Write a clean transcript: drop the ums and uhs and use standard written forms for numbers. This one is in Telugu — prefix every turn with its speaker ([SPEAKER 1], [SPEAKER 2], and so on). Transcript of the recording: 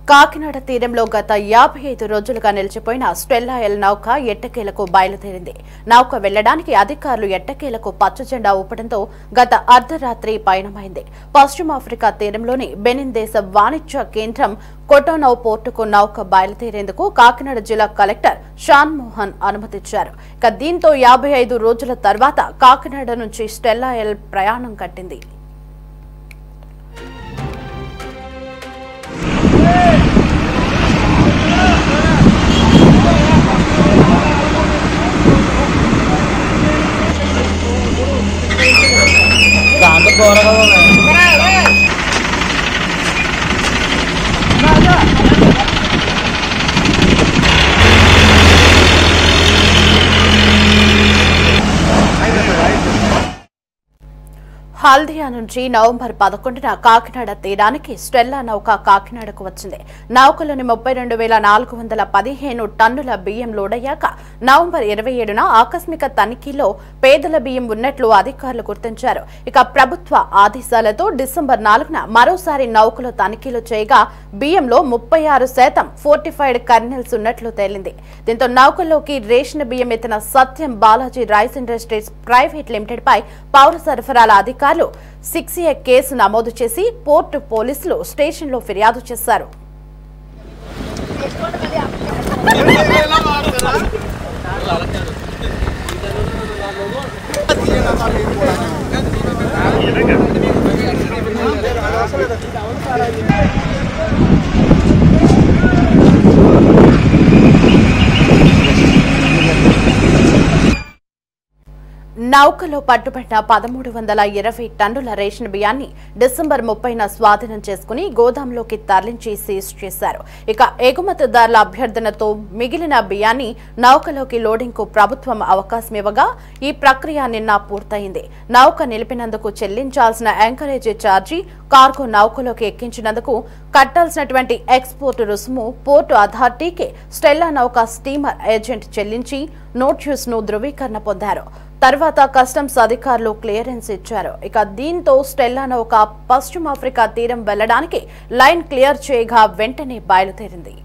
[SPEAKER 1] కాకినాడ తీరంలో గత 55 రోజులుగా నిలిచిపోయిన స్టెల్లా ఎల్ నౌక ఎట్టకేలకు బయలుదేరింది. నౌక వెళ్లడానికి అధికారులు ఎట్టకేలకు పచ్చజెండా ఊపడంతో గత అర్ధరాత్రి పయనమైంది. పశ్చిమాఫ్రికా తీరంలోని బెనిన్ దేశ వాణిజ్య కేంద్రం కొటోనౌ పోర్టుకు నౌక బయలుదేరేందుకు కాకినాడ జిల్లా కలెక్టర్ షాన్ మోహన్ అనుమతిచ్చారు. దీంతో 55 రోజుల తర్వాత కాకినాడ నుంచి స్టెల్లా ఎల్ ప్రయాణం కట్టింది. హల్దియా నుంచి నవంబర్ 11న కాకినాడ తీరానికి స్టెల్లా నౌక కాకినాడకు వచ్చింది. నౌకలోని 32,415 టన్నుల బియ్యం లోడయ్యాక నవంబర్ 27న ఆకస్మిక తనిఖీలో పేదల బియ్యం ఉన్నట్లు అధికారులు గుర్తించారు. ప్రభుత్వ ఆదేశాలతో డిసెంబర్ 4న మరోసారి నౌకలో తనిఖీలు చేయగా బియ్యంలో 36% ఫోర్టిఫైడ్ కర్నెల్స్ ఉన్నట్లు తేలింది. దీంతో నౌకలోకి రేషన్ బియ్యం ఎత్తిన Satyam Balaji rice industries private limited పై పౌర సరఫరాల అధికారులు 6A కేసు నమోదు చేసి పోర్టు పోలీసులు స్టేషన్లో ఫిర్యాదు చేశారు. నౌకలో పట్టుబడిన 1320 టన్నుల రేషన్ బియ్యాన్ని డిసెంబర్ 30న స్వాధీనం చేసుకుని గోదాంలోకి తరలించి సీజ్ చేశారు. ఎగుమతిదారుల అభ్యర్థనతో మిగిలిన బియ్యాన్ని నౌకలోకి లోడింగ్ కు ప్రభుత్వం అవకాశం ఇవ్వగా ఈ ప్రక్రియ నిన్న పూర్తయింది. నౌక నిలిపినందుకు చెల్లించాల్సిన యాంకరేజీ ఛార్జీ, కార్గో నౌకలోకి ఎక్కించినందుకు కట్టాల్సినటువంటి ఎక్స్పోర్ట్ రుసుము పోర్టు అథారిటీకి స్టెల్లా నౌక స్టీమర్ ఏజెంట్ చెల్లించి నోటీస్ ను ధృవీకరణ పొందారు. తర్వాత కస్టమ్స్ అధికారులు క్లియరెన్స్ ఇచ్చారు. దీంతో స్టెల్లా నౌక పశ్చిమాఫ్రికా తీరం వెళ్లడానికి లైన్ క్లియర్ చేయగా వెంటనే బయలుదేరింది.